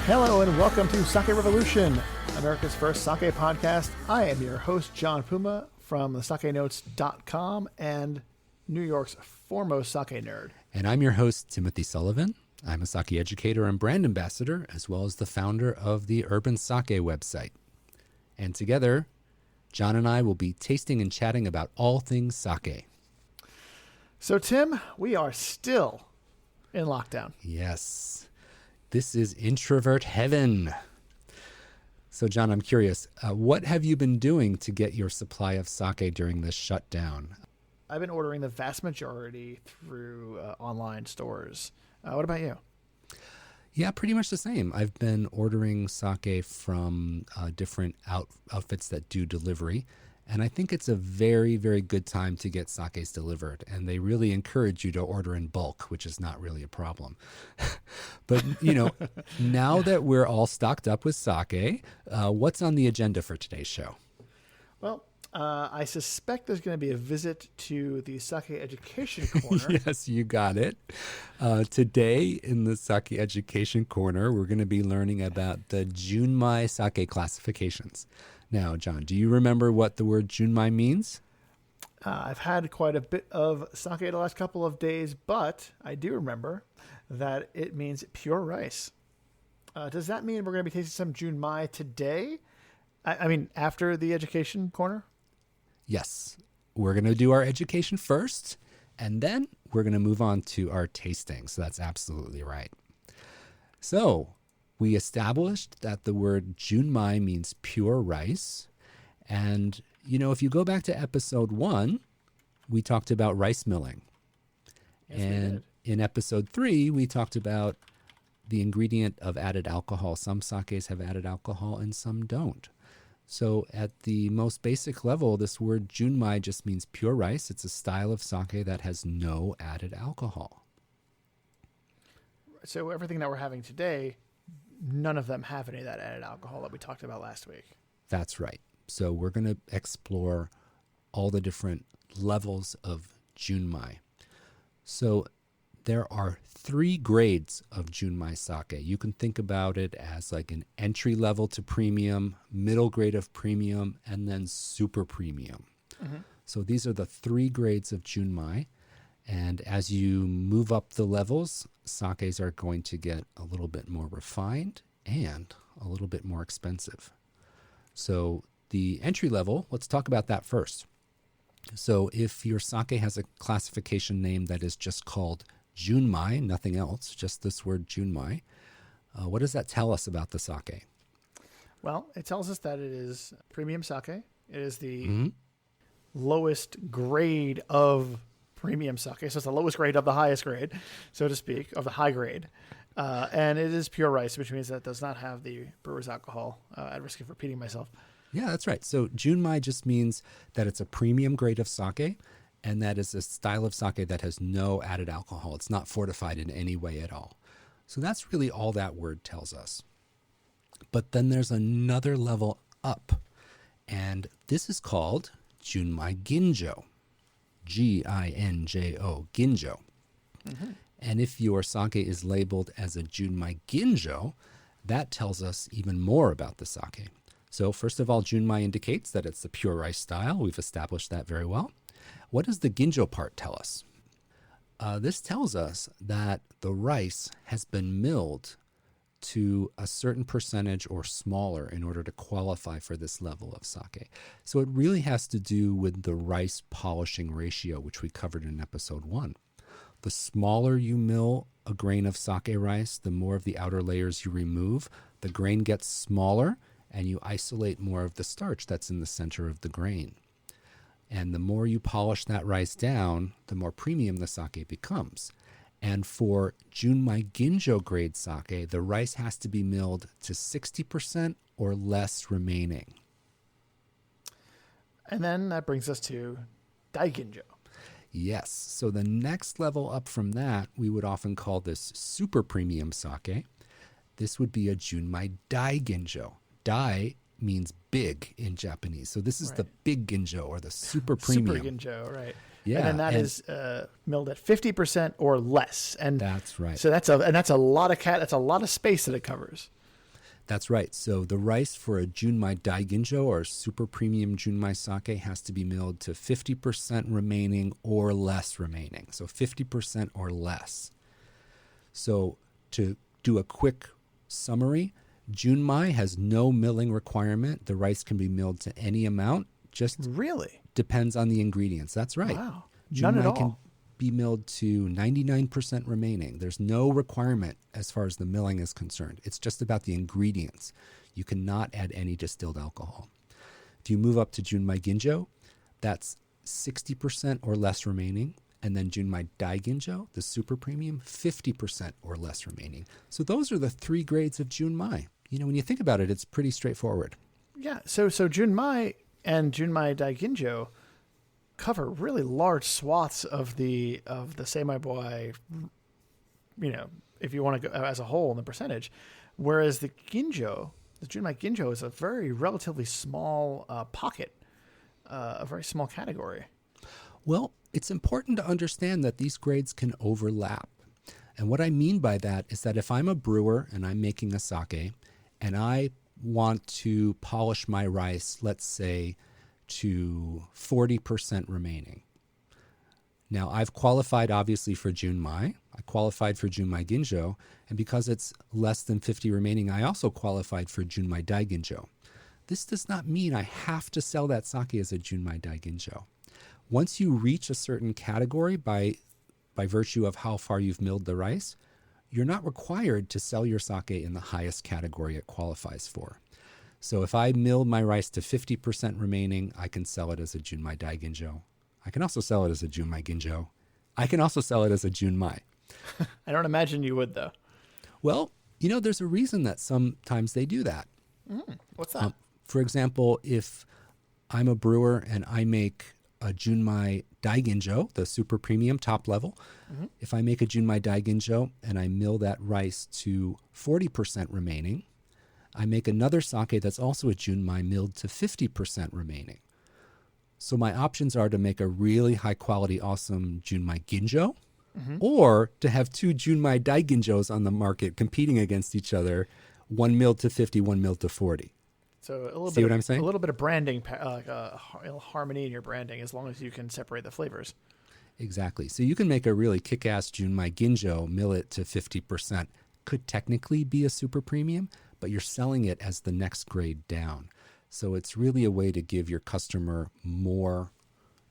Hello and welcome to Sake Revolution, America's first sake podcast. I am your host, John Puma, from the SakeNotes.com and New York's foremost sake nerd. And I'm your host, Timothy Sullivan. I'm a sake educator and brand ambassador, as well as the founder of the Urban Sake website. And together, John and I will be tasting and chatting about all things sake. So, Tim, we are still in lockdown. Yes. This is introvert heaven. So, John, I'm curious, what have you been doing to get your supply of sake during this shutdown? I've been ordering the vast majority through online stores. What about you? Yeah, pretty much the same. I've been ordering sake from different outfits that do delivery. And I think it's a very, very good time to get sakes delivered. And they really encourage you to order in bulk, which is not really a problem. But, now that we're all stocked up with sake, what's on the agenda for today's show? Well, I suspect there's going to be a visit to the Sake Education Corner. Yes, you got it. Today in the Sake Education Corner, we're going to be learning about the Junmai Sake classifications. Now, John, do you remember what the word Junmai means? I've had quite a bit of sake the last couple of days, but I do remember that it means pure rice. Does that mean we're going to be tasting some Junmai today? I mean, after the education corner? Yes. We're going to do our education first, and then we're going to move on to our tasting. So that's absolutely right. So we established that the word Junmai means pure rice. And, if you go back to episode 1, we talked about rice milling. Yes, and in episode 3, we talked about the ingredient of added alcohol. Some sakes have added alcohol and some don't. So at the most basic level, this word Junmai just means pure rice. It's a style of sake that has no added alcohol. So everything that we're having today, none of them have any of that added alcohol that we talked about last week. That's right. So we're going to explore all the different levels of Junmai. So there are 3 grades of Junmai Sake. You can think about it as like an entry level to premium, middle grade of premium, and then super premium. Mm-hmm. So these are the 3 grades of Junmai. And as you move up the levels, sakes are going to get a little bit more refined and a little bit more expensive. So the entry level, let's talk about that first. So if your sake has a classification name that is just called Junmai, nothing else, just this word Junmai, what does that tell us about the sake? Well, it tells us that it is premium sake. It is the lowest grade of premium sake. So it's the lowest grade of the highest grade, so to speak, of the high grade. And it is pure rice, which means that it does not have the brewer's alcohol. At risk of repeating myself. Yeah, that's right. So Junmai just means that it's a premium grade of sake, and that is a style of sake that has no added alcohol. It's not fortified in any way at all. So that's really all that word tells us. But then there's another level up, and this is called Junmai Ginjo. Ginjo, Ginjo. Mm-hmm. And if your sake is labeled as a Junmai Ginjo, that tells us even more about the sake. So first of all, Junmai indicates that it's the pure rice style. We've established that very well. What does the Ginjo part tell us? This tells us that the rice has been milled to a certain percentage or smaller in order to qualify for this level of sake. So it really has to do with the rice polishing ratio, which we covered in episode 1. The smaller you mill a grain of sake rice, the more of the outer layers you remove, the grain gets smaller and you isolate more of the starch that's in the center of the grain. And the more you polish that rice down, the more premium the sake becomes. And for Junmai Ginjo grade sake, the rice has to be milled to 60% or less remaining. And then that brings us to Daiginjo. Yes. So the next level up from that, we would often call this super premium sake. This would be a Junmai Daiginjo. Dai means big in Japanese. So this is the big Ginjo or the super premium. Super Ginjo, right. Yeah, and then that is milled at 50% or less. And that's right. So that's a lot of that's a lot of space that it covers. That's right. So the rice for a Junmai Daiginjo or super premium Junmai Sake has to be milled to 50% remaining or less remaining. So 50% or less. So to do a quick summary, Junmai has no milling requirement. The rice can be milled to any amount. Just really depends on the ingredients. That's right. Wow. None at Junmai all. can be milled to 99% remaining. There's no requirement as far as the milling is concerned. It's just about the ingredients. You cannot add any distilled alcohol. If you move up to Junmai Ginjo, that's 60% or less remaining. And then Junmai Daiginjo, the super premium, 50% or less remaining. So those are the three grades of Junmai. You know, when you think about it, it's pretty straightforward. Yeah. So Junmai and Junmai Daiginjo cover really large swaths of the semi-boy, you know, if you want to go as a whole in the percentage, whereas the Ginjo, the Junmai Ginjo, is a very relatively small pocket, a very small category. Well, it's important to understand that these grades can overlap. And what I mean by that is that if I'm a brewer and I'm making a sake and I want to polish my rice, let's say, to 40% remaining. Now, I've qualified obviously for Junmai. I qualified for Junmai Ginjo. And because it's less than 50 remaining, I also qualified for Junmai Daiginjo. This does not mean I have to sell that sake as a Junmai Daiginjo. Once you reach a certain category by virtue of how far you've milled the rice, you're not required to sell your sake in the highest category it qualifies for. So if I milled my rice to 50% remaining, I can sell it as a Junmai Daiginjo. I can also sell it as a Junmai Ginjo. I can also sell it as a Junmai. I don't imagine you would, though. Well, you know, there's a reason that sometimes they do that. What's that? For example, if I'm a brewer and I make a Junmai Daiginjo, the super premium top level, if I make a Junmai Daiginjo and I mill that rice to 40% remaining, I make another sake that's also a Junmai milled to 50% remaining. So my options are to make a really high quality, awesome Junmai Ginjo, or to have two Junmai Daiginjos on the market competing against each other, one milled to 50, one milled to 40. So a little See bit what of, I'm saying? A little bit of branding, harmony in your branding, as long as you can separate the flavors. Exactly. So you can make a really kick-ass Junmai Ginjo, mill it to 50%. Could technically be a super premium, but you're selling it as the next grade down. So it's really a way to give your customer more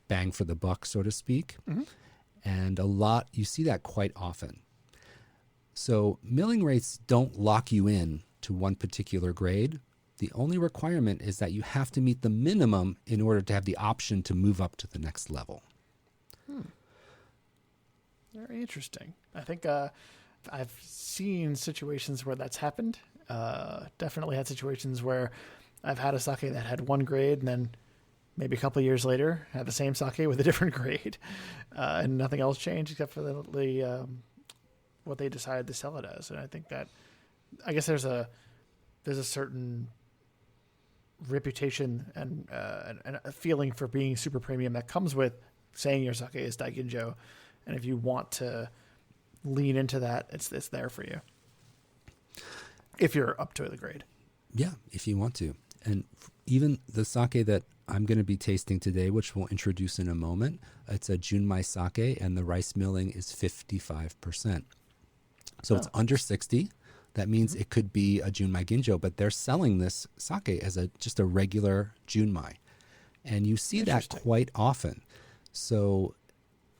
bang for the buck, so to speak. And you see that quite often. So milling rates don't lock you in to one particular grade. The only requirement is that you have to meet the minimum in order to have the option to move up to the next level. Very interesting. I think I've seen situations where that's happened. Definitely had situations where I've had a sake that had one grade and then maybe a couple of years later had the same sake with a different grade, and nothing else changed except for the what they decided to sell it as. And I think that, I guess there's a certain reputation and a feeling for being super premium that comes with saying your sake is Daiginjo. And if you want to lean into that, it's there for you. If you're up to the grade. Yeah, if you want to. And even the sake that I'm going to be tasting today, which we'll introduce in a moment, it's a Junmai Sake, and the rice milling is 55%. So it's under 60. That means it could be a Junmai Ginjo, but they're selling this sake as just a regular Junmai. And you see that quite often. So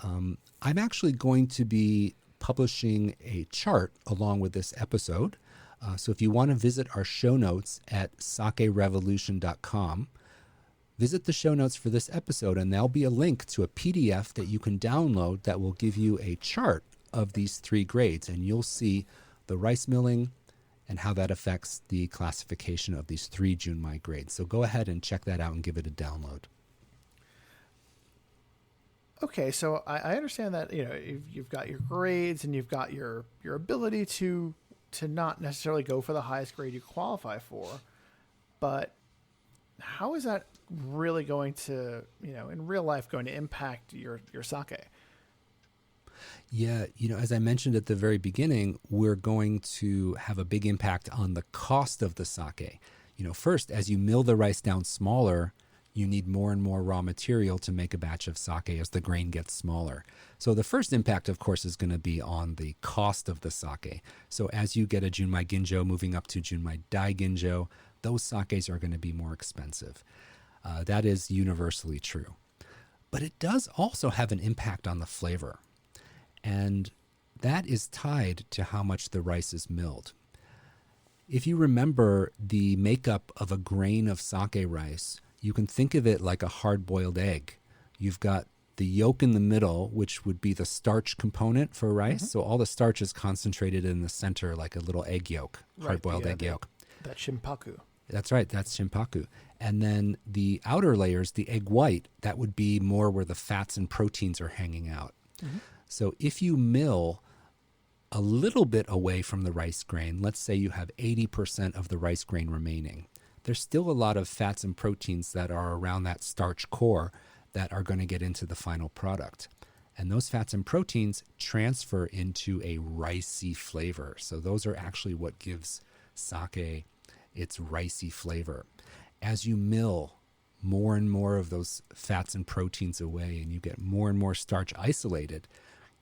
I'm actually going to be publishing a chart along with this episode. So if you want to visit our show notes at sakerevolution.com, visit the show notes for this episode, and there'll be a link to a PDF that you can download that will give you a chart of these three grades, and you'll see the rice milling and how that affects the classification of these three Junmai grades. So go ahead and check that out and give it a download. Okay, so I understand that, you know, you've got your grades and you've got your ability to not necessarily go for the highest grade you qualify for, but how is that really going to, you know, in real life going to impact your sake? Yeah, as I mentioned at the very beginning, we're going to have a big impact on the cost of the sake. First, as you mill the rice down smaller, you need more and more raw material to make a batch of sake as the grain gets smaller. So the first impact, of course, is going to be on the cost of the sake. So as you get a Junmai Ginjo moving up to Junmai Daiginjo, those sakes are going to be more expensive. That is universally true. But it does also have an impact on the flavor. And that is tied to how much the rice is milled. If you remember the makeup of a grain of sake rice, you can think of it like a hard-boiled egg. You've got the yolk in the middle, which would be the starch component for rice. Mm-hmm. So all the starch is concentrated in the center like a little egg yolk, hard-boiled egg yolk. That shimpaku. That's right, that's shimpaku. And then the outer layers, the egg white, that would be more where the fats and proteins are hanging out. Mm-hmm. So if you mill a little bit away from the rice grain, let's say you have 80% of the rice grain remaining, there's still a lot of fats and proteins that are around that starch core that are going to get into the final product. And those fats and proteins transfer into a ricey flavor. So those are actually what gives sake its ricey flavor. As you mill more and more of those fats and proteins away and you get more and more starch isolated,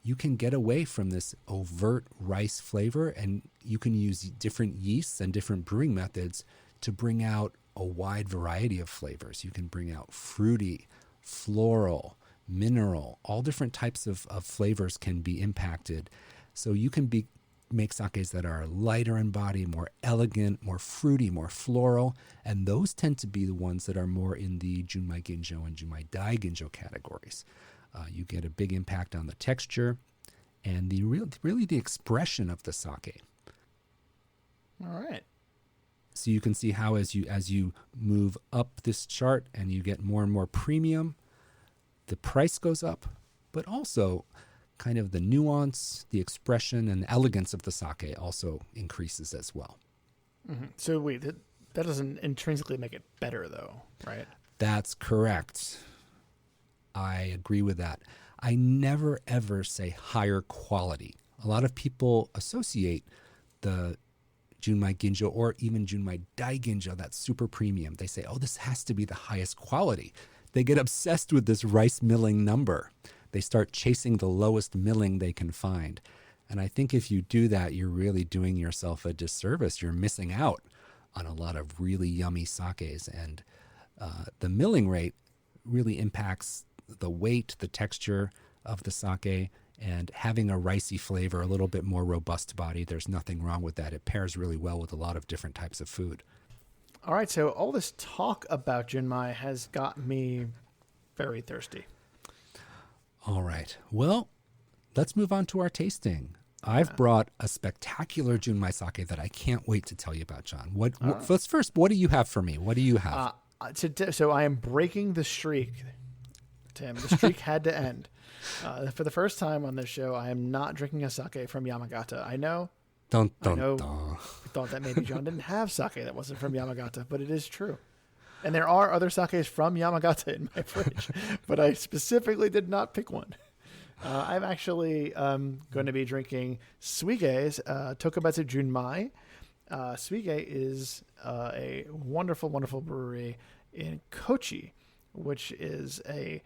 you can get away from this overt rice flavor, and you can use different yeasts and different brewing methods to bring out a wide variety of flavors. You can bring out fruity, floral, mineral, all different types of flavors can be impacted. So you can make sakes that are lighter in body, more elegant, more fruity, more floral, and those tend to be the ones that are more in the Junmai Ginjo and Junmai Daiginjo categories. You get a big impact on the texture and really the expression of the sake. All right. So you can see how as you move up this chart and you get more and more premium, the price goes up, but also kind of the nuance, the expression, and elegance of the sake also increases as well. Mm-hmm. So wait, that doesn't intrinsically make it better though, right? That's correct. I agree with that. I never ever say higher quality. A lot of people associate the Junmai Ginjo or even Junmai Daiginjo, that's super premium. They say, oh, this has to be the highest quality. They get obsessed with this rice milling number. They start chasing the lowest milling they can find. And I think if you do that, you're really doing yourself a disservice. You're missing out on a lot of really yummy sakes. And the milling rate really impacts the weight, the texture of the sake, and having a ricey flavor, a little bit more robust body. There's nothing wrong with that. It pairs really well with a lot of different types of food. All right, so all this talk about Junmai has got me very thirsty. All right. Well, let's move on to our tasting. I've brought a spectacular Junmai Sake that I can't wait to tell you about, John. Let's first, what do you have for me? What do you have? So I am breaking the streak, Tim. The streak had to end. For the first time on this show, I am not drinking a sake from Yamagata. I know. I thought that maybe John didn't have sake that wasn't from Yamagata, but it is true. And there are other sakes from Yamagata in my fridge, but I specifically did not pick one. I'm actually going to be drinking Suige's Tokubetsu Junmai. Suige is a wonderful, wonderful brewery in Kochi, which is a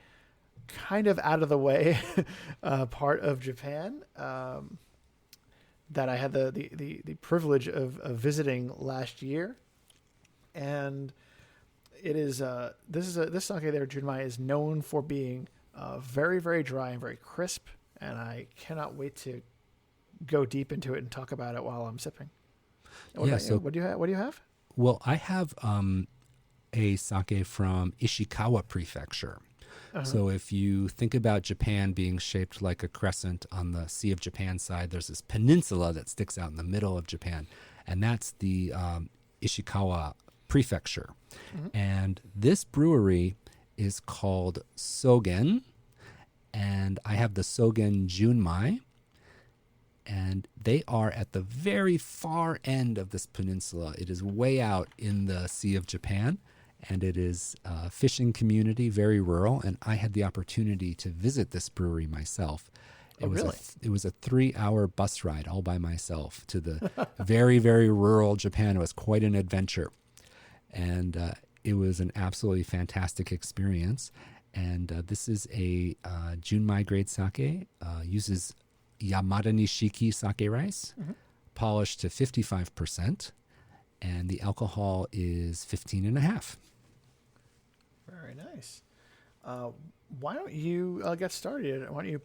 kind of out of the way part of Japan that I had the privilege of visiting last year. And it is this sake there, Junmai, is known for being very, very dry and very crisp, and I cannot wait to go deep into it and talk about it while I'm sipping. What do you have? Well, I have a sake from Ishikawa Prefecture. Uh-huh. So if you think about Japan being shaped like a crescent on the Sea of Japan side, there's this peninsula that sticks out in the middle of Japan, and that's the Ishikawa Prefecture. Mm-hmm. And this brewery is called Sogen, and I have the Sogen Junmai, and they are at the very far end of this peninsula. It is way out in the Sea of Japan, and it is a fishing community, very rural, and I had the opportunity to visit this brewery myself. It was a 3-hour bus ride all by myself to the very, very rural Japan. It was quite an adventure. And it was an absolutely fantastic experience. And this is a Junmai grade sake, uses Yamada Nishiki sake rice, polished to 55%. And the alcohol is 15.5. Very nice. Why don't you get started? Why don't you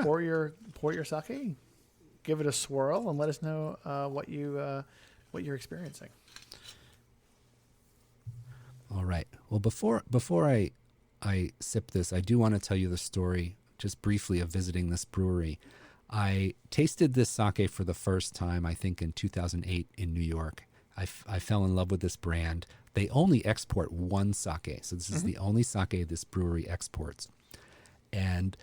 pour your sake, give it a swirl, and let us know what you're experiencing. All right. Well, before I sip this, I do want to tell you the story just briefly of visiting this brewery. I tasted this sake for the first time, I think, in 2008 in New York. I fell in love with this brand. They only export one sake. So this is the only sake this brewery exports. And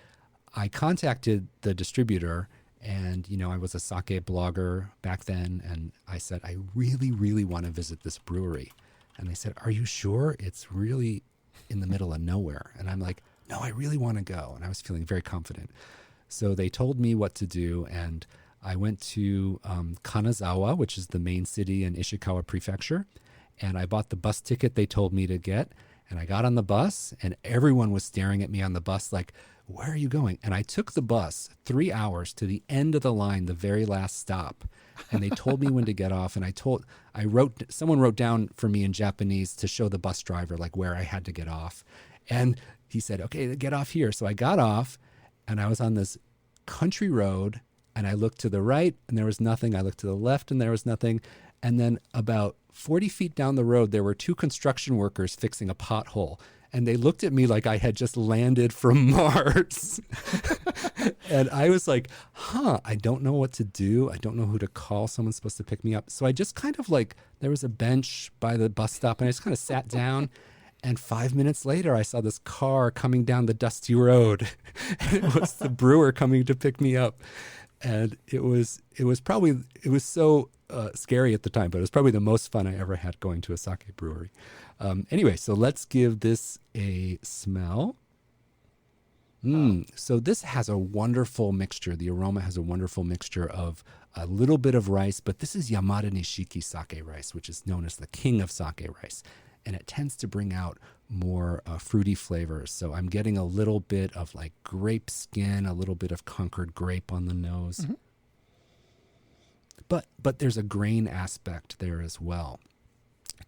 I contacted the distributor, and, I was a sake blogger back then. And I said, I really, really want to visit this brewery. And they said, are you sure? It's really in the middle of nowhere. And I'm like, no, I really want to go. And I was feeling very confident. So they told me what to do. And I went to Kanazawa, which is the main city in Ishikawa Prefecture. And I bought the bus ticket they told me to get. And I got on the bus, and everyone was staring at me on the bus like, where are you going? And I took the bus 3 hours to the end of the line, the very last stop. And they told me when to get off. And someone wrote down for me in Japanese to show the bus driver like where I had to get off. And he said, okay, get off here. So I got off, and I was on this country road, and I looked to the right and there was nothing. I looked to the left and there was nothing. And then about 40 feet down the road, there were 2 construction workers fixing a pothole. And they looked at me like I had just landed from Mars. And I was like, I don't know what to do. I don't know who to call. Someone's supposed to pick me up. So I just kind of there was a bench by the bus stop, and I just kind of sat down. And 5 minutes later, I saw this car coming down the dusty road. It was the brewer coming to pick me up. And it was so scary at the time, but it was probably the most fun I ever had going to a sake brewery. Anyway, so let's give this a smell. So this has a wonderful mixture. The aroma has a wonderful mixture of a little bit of rice, but this is Yamada Nishiki sake rice, which is known as the king of sake rice. And it tends to bring out more fruity flavors. So I'm getting a little bit of grape skin, a little bit of Concord grape on the nose. But there's a grain aspect there as well.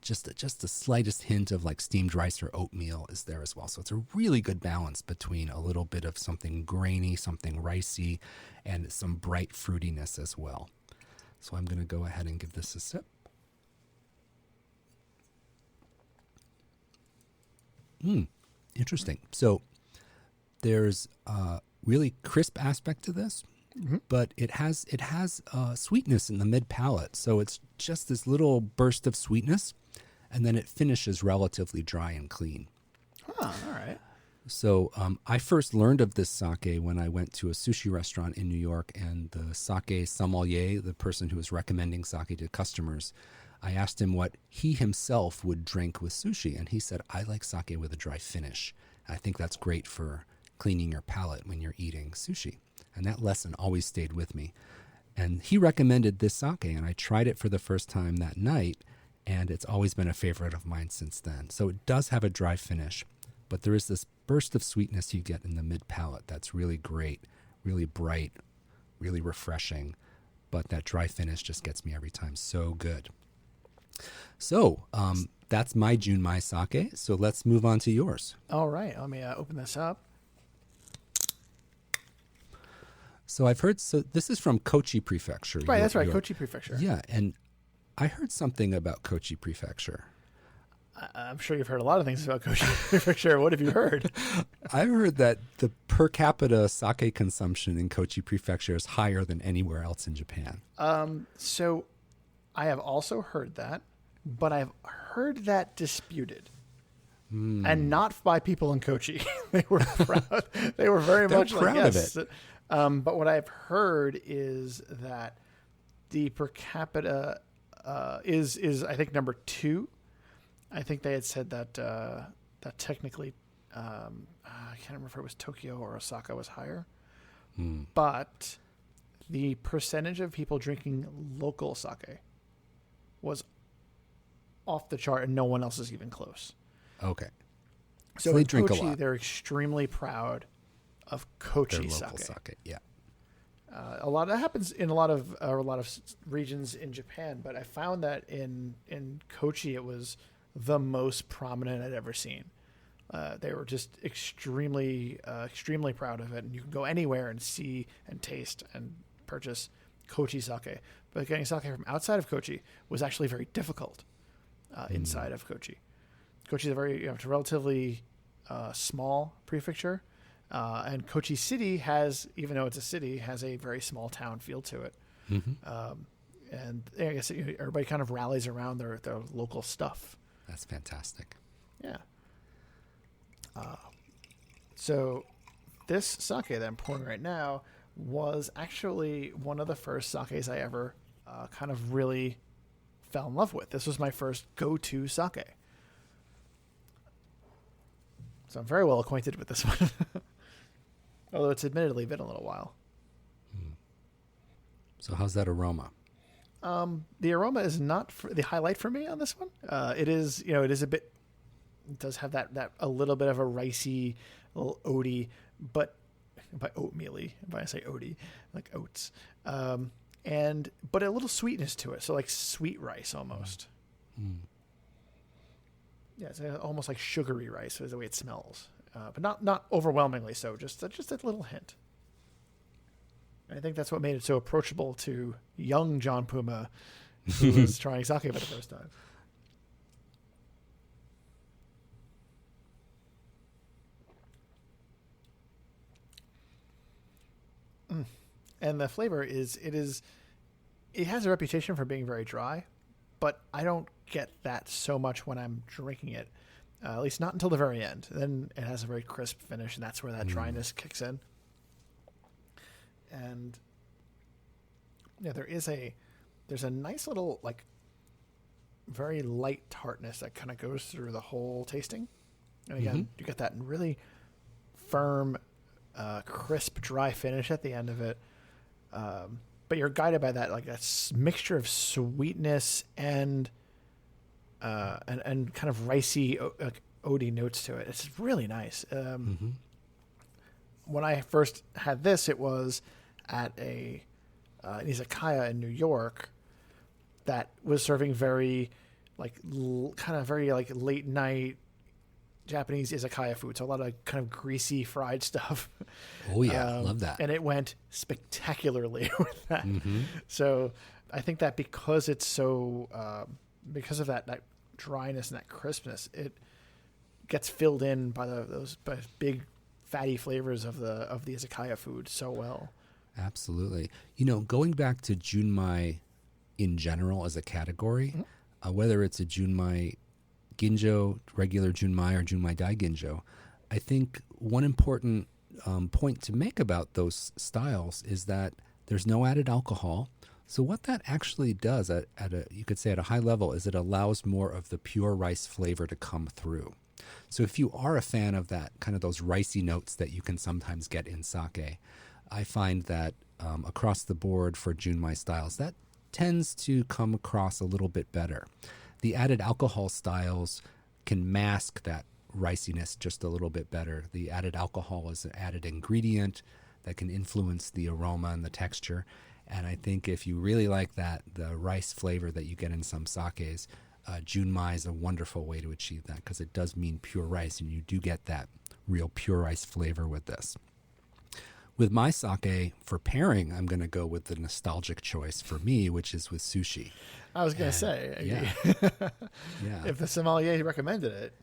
Just the slightest hint of steamed rice or oatmeal is there as well. So it's a really good balance between a little bit of something grainy, something ricey, and some bright fruitiness as well. So I'm going to go ahead and give this a sip. Interesting. So there's a really crisp aspect to this, but it has sweetness in the mid palate. So it's just this little burst of sweetness, and then it finishes relatively dry and clean. All right. So I first learned of this sake when I went to a sushi restaurant in New York, and the sake sommelier, the person who was recommending sake to customers, I asked him what he himself would drink with sushi, and he said, I like sake with a dry finish. I think that's great for cleaning your palate when you're eating sushi. And that lesson always stayed with me. And he recommended this sake, and I tried it for the first time that night, and it's always been a favorite of mine since then. So it does have a dry finish, but there is this burst of sweetness you get in the mid palate that's really great, really bright, really refreshing. But that dry finish just gets me every time. So good. So that's my Junmai sake. So let's move on to yours. All right. Let me open this up. So I've heard, this is from Kochi Prefecture. Right, that's right, Kochi Prefecture. Yeah, and I heard something about Kochi Prefecture. I'm sure you've heard a lot of things about Kochi Prefecture. What have you heard? I've heard that the per capita sake consumption in Kochi Prefecture is higher than anywhere else in Japan. So I have also heard that, but I've heard that disputed. And not by people in Kochi. They were proud. They were very much proud like, yes. Of it. But what I've heard is that the per capita is I think number 2. I think they had said that that technically I can't remember if it was Tokyo or Osaka was higher, But the percentage of people drinking local sake was off the chart, and no one else is even close. Okay. So they in drink Kochi, a lot. they're extremely proud of Their Kochi local sake. sake. Yeah. A lot that happens in a lot of regions in Japan, but I found that in Kochi it was the most prominent I'd ever seen. They were just extremely proud of it, and you can go anywhere and see and taste and purchase Kochi sake. But getting sake from outside of Kochi was actually very difficult. Inside of Kochi, Kochi is it's a relatively small prefecture. And Kochi City even though it's a city, has a very small town feel to it. And I guess everybody kind of rallies around their local stuff. That's fantastic. Yeah. So this sake that I'm pouring right now was actually one of the first sakes I ever kind of really fell in love with. This was my first go-to sake. So I'm very well acquainted with this one. Although it's admittedly been a little while. So how's that aroma? The aroma is not the highlight for me on this one. It is a bit. It does have that a little bit of a ricey, little oaty, but by oatmealy. If I say oaty, like oats, but a little sweetness to it. So like sweet rice almost. Yeah, it's almost like sugary rice is the way it smells, but not overwhelmingly so. Just a little hint. And I think that's what made it so approachable to young John Puma, who was trying sake for the first time. And the flavor it has a reputation for being very dry, but I don't get that so much when I'm drinking it, at least not until the very end. Then it has a very crisp finish, and that's where that dryness kicks in. And yeah, there's a nice little, like, very light tartness that kind of goes through the whole tasting. And again, you get that really firm, crisp, dry finish at the end of it. But you're guided by that, like, that mixture of sweetness and kind of ricey, oaty notes to it. It's really nice. When I first had this, it was at an Izakaya in New York that was serving very, very late night Japanese Izakaya food. So a lot of kind of greasy fried stuff. Oh yeah, love that. And it went spectacularly with that. So I think that because it's so, because of that dryness and that crispness, it gets filled in by those big fatty flavors of the Izakaya food so well. Absolutely. Going back to Junmai in general as a category, whether it's a Junmai Ginjo, regular Junmai, or Junmai Daiginjo, I think one important point to make about those styles is that there's no added alcohol. So what that actually does you could say at a high level, is it allows more of the pure rice flavor to come through. So if you are a fan of that, kind of those ricey notes that you can sometimes get in sake, I find that across the board for Junmai styles, that tends to come across a little bit better. The added alcohol styles can mask that riciness just a little bit better. The added alcohol is an added ingredient that can influence the aroma and the texture. And I think if you really like the rice flavor that you get in some sakes, Junmai is a wonderful way to achieve that, because it does mean pure rice, and you do get that real pure rice flavor with this. With my sake, for pairing, I'm going to go with the nostalgic choice for me, which is with sushi. I was going to say, yeah. If the sommelier recommended it.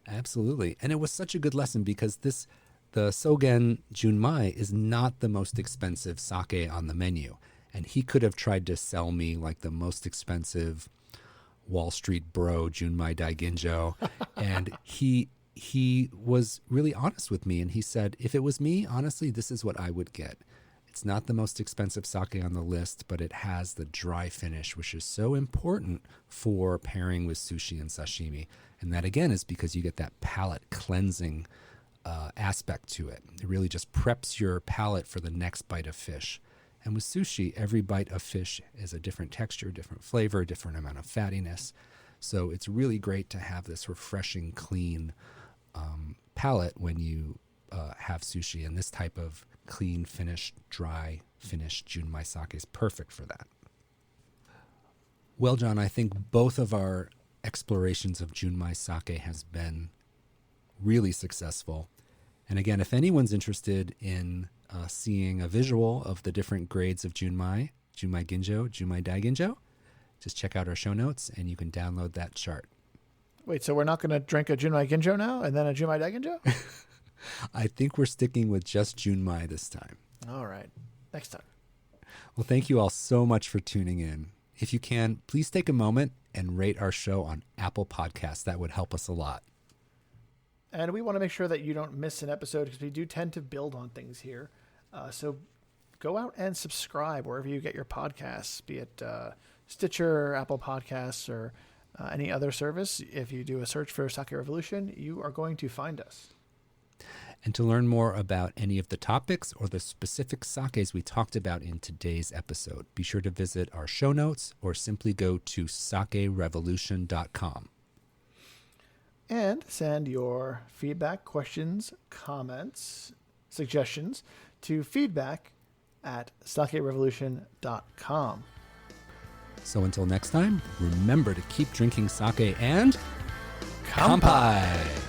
Absolutely. And it was such a good lesson, because the Sogen Junmai is not the most expensive sake on the menu. And he could have tried to sell me like the most expensive Wall Street bro Junmai Daiginjo. And he was really honest with me, and he said, if it was me, honestly, this is what I would get. It's not the most expensive sake on the list, but it has the dry finish, which is so important for pairing with sushi and sashimi. And that, again, is because you get that palate cleansing aspect to it. It really just preps your palate for the next bite of fish. And with sushi, every bite of fish is a different texture, different flavor, different amount of fattiness. So it's really great to have this refreshing, clean palate when you have sushi. And this type of clean, finished, dry, finished Junmai Sake is perfect for that. Well, John, I think both of our explorations of Junmai Sake has been really successful. And again, if anyone's interested in seeing a visual of the different grades of Junmai, Junmai Ginjo, Junmai Daiginjo, just check out our show notes and you can download that chart. Wait, so we're not going to drink a Junmai Ginjo now and then a Junmai Daiginjo? I think we're sticking with just Junmai this time. All right. Next time. Well, thank you all so much for tuning in. If you can, please take a moment and rate our show on Apple Podcasts. That would help us a lot. And we want to make sure that you don't miss an episode because we do tend to build on things here. So go out and subscribe wherever you get your podcasts, be it Stitcher, Apple Podcasts, or any other service. If you do a search for Sake Revolution, you are going to find us. And to learn more about any of the topics or the specific sakes we talked about in today's episode, be sure to visit our show notes or simply go to sakerevolution.com. And send your feedback, questions, comments, suggestions to feedback@sakerevolution.com. So until next time, remember to keep drinking sake and kanpai!